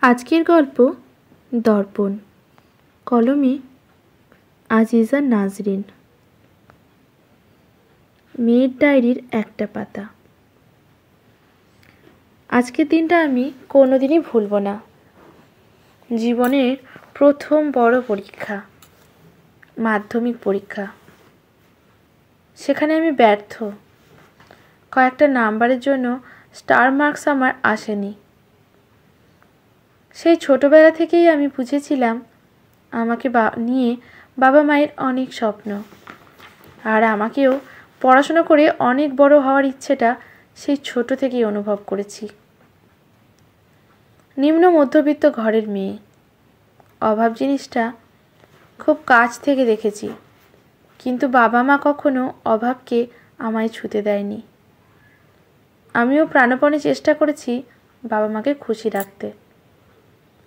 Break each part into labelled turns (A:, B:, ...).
A: আজকের গল্প দর্পণ, কলমে আজিজা নাজরিন। মেয়ের ডায়েরির একটা পাতা। আজকের দিনটা আমি কোনোদিনই ভুলব না। জীবনের প্রথম বড় পরীক্ষা, মাধ্যমিক পরীক্ষা। সেখানে আমি ব্যর্থ। কয়েকটা নাম্বারের জন্য স্টার মার্কস আমার আসেনি। সেই ছোটবেলা থেকেই আমি বুঝেছিলাম আমাকে নিয়ে বাবা মায়ের অনেক স্বপ্ন, আর আমাকেও পড়াশোনা করে অনেক বড় হওয়ার ইচ্ছেটা সেই ছোট থেকেই অনুভব করেছি। নিম্ন মধ্যবিত্ত ঘরের মেয়ে, অভাব জিনিসটা খুব কাছ থেকে দেখেছি, কিন্তু বাবা মা কখনো অভাবকে আমায় ছুঁতে দেয়নি। আমিও প্রাণপণে চেষ্টা করেছি বাবা মাকে খুশি রাখতে।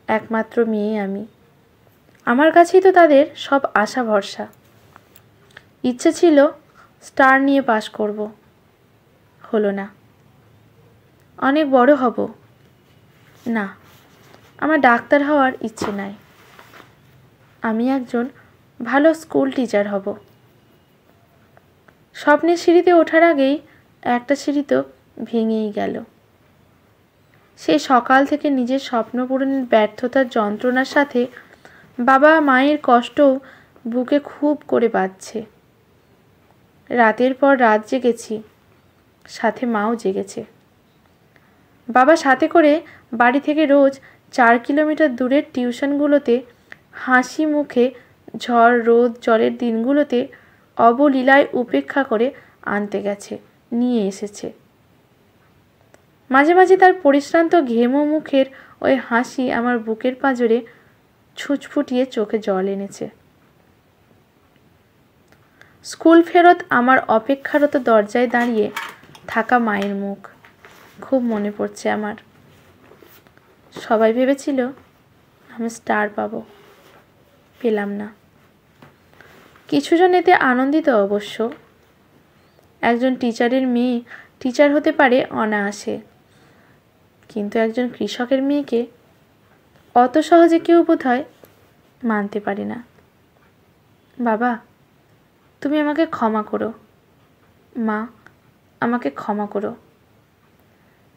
A: একমাত্র মেয়ে আমি, আমার কাছেই তো তাদের সব আশা ভরসা। ইচ্ছে ছিল স্টার নিয়ে পাশ করব, হলো না। অনেক বড় হব, না, আমার ডাক্তার হওয়ার ইচ্ছে নাই। আমি একজন ভালো স্কুল টিচার হব। স্বপ্নের সিঁড়িতে ওঠার আগেই একটা সিঁড়ি তো ভেঙেই গেল। সেই সকাল থেকে নিজের স্বপ্ন পূরণের ব্যর্থতার যন্ত্রণার সাথে বাবা মায়ের কষ্টও বুকে খুব করে বাজছে। রাতের পর রাত জেগেছি, সাথে মাও জেগেছে। বাবা সাথে করে বাড়ি থেকে রোজ 4 কিলোমিটার দূরের টিউশনগুলোতে হাসি মুখে ঝড় রোদ জলের দিনগুলোতে অবলীলায় উপেক্ষা করে আনতে গেছে, নিয়ে এসেছে। মাঝে মাঝে তার পরিশ্রান্ত ঘেম ও মুখের ওই হাসি আমার বুকের পাঁজরে ছুঁচফুটিয়ে চোখে জল এনেছে। স্কুল ফেরত আমার অপেক্ষারত দরজায় দাঁড়িয়ে থাকা মায়ের মুখ খুব মনে পড়ছে আমার। সবাই ভেবেছিল আমি স্টার পাবো, পেলাম না। কিছুজন এতে আনন্দিত অবশ্য। একজন টিচারের মেয়ে টিচার হতে পারে অনায়াসে, কিন্তু একজন কৃষকের মেয়েকে অত সহজে কেউ বোধহয় মানতে পারে না। বাবা, তুমি আমাকে ক্ষমা করো। মা, আমাকে ক্ষমা করো।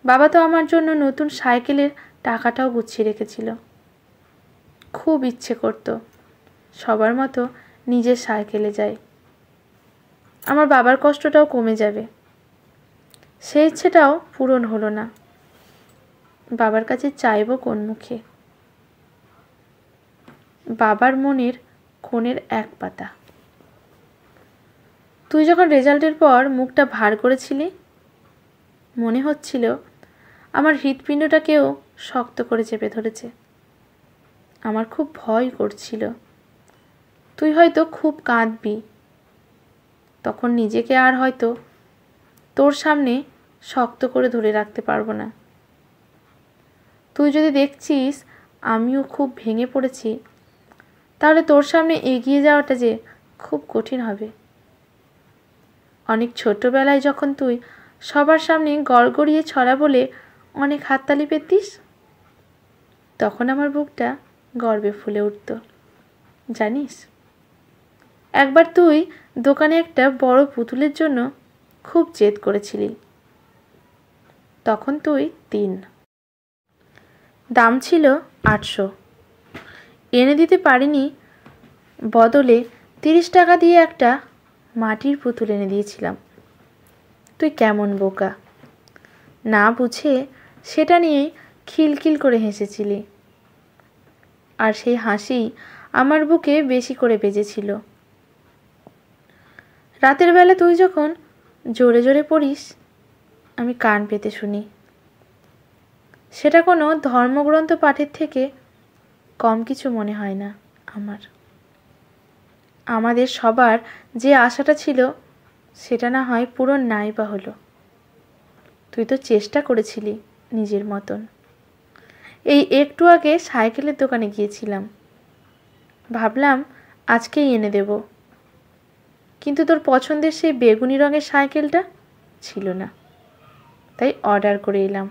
A: বাবা তো আমার জন্য নতুন সাইকেলের টাকাটাও গুছিয়ে রেখেছিল। খুব ইচ্ছে করত সবার মতো নিজের সাইকেলে যাই, আমার বাবার কষ্টটাও কমে যাবে। সেই ইচ্ছেটাও পূরণ হলো না। বাবার কাছে চাইবো কোন মুখে? বাবার মনের কোণের এক পাতা। তুই যখন রেজাল্টের পর মুখটা ভার করেছিলি, মনে হচ্ছিল আমার হৃৎপিণ্ডটাকেও শক্ত করে চেপে ধরেছে। আমার খুব ভয় করছিল তুই হয়তো খুব কাঁদবি। তখন নিজেকে আর হয়তো তোর সামনে শক্ত করে ধরে রাখতে পারবো না। তুই যদি দেখছিস আমিও খুব ভেঙে পড়েছি, তাহলে তোর সামনে এগিয়ে যাওয়াটা যে খুব কঠিন হবে। অনেক ছোটবেলায় যখন তুই সবার সামনে গড়গড়িয়ে ছড়া বলে অনেক হাততালি পেতিস, তখন আমার বুকটা গর্বে ফুলে উঠত। জানিস, একবার তুই দোকানে একটা বড় পুতুলের জন্য খুব জেদ করেছিলি। তখন তুই 3, দাম ছিল 800। এনে দিতে পারিনি, বদলে 30 টাকা দিয়ে একটা মাটির পুতুল এনে দিয়েছিলাম। তুই কেমন বোকা, না বুঝে সেটা নিয়ে খিলখিল করে হেসেছিলি। আর সেই হাসি আমার বুকে বেশি করে বেজেছিল। রাতের বেলা তুই যখন জোরে জোরে পড়িস, আমি কান পেতে শুনি। সেটা কোনো ধর্মগ্রন্থ পাঠের থেকে কম কিছু মনে হয় না আমার। আমাদের সবার যে আশাটা ছিল সেটা না হয় পূরণ নাই বা হলো। তুই তো চেষ্টা করেছিলি নিজের মতন। এই একটু আগে সাইকেলের দোকানে গিয়েছিলাম, ভাবলাম আজকেই এনে দেব, কিন্তু তোর পছন্দের সেই বেগুনি রঙের সাইকেলটা ছিল না, তাই অর্ডার করে এলাম।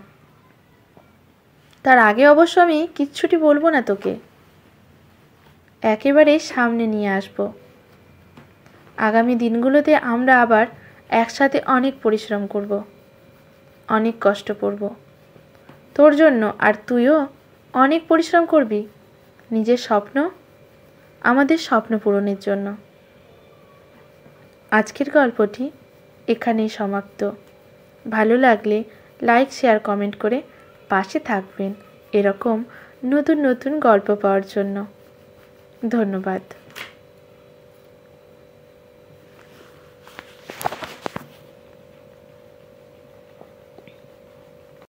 A: তার আগে অবশ্য আমি কিচ্ছুটি বলবো না তোকে, একেবারে সামনে নিয়ে আসব। আগামী দিনগুলোতে আমরা আবার একসাথে অনেক পরিশ্রম করব, অনেক কষ্ট করব তোর জন্য, আর তুইও অনেক পরিশ্রম করবি নিজের স্বপ্ন, আমাদের স্বপ্ন পূরণের জন্য। আজকের গল্পটি এখানেই সমাপ্ত। ভালো লাগলে লাইক, শেয়ার, কমেন্ট করে পাশে থাকবেন এরকম নতুন নতুন গল্প পাওয়ার জন্য। ধন্যবাদ।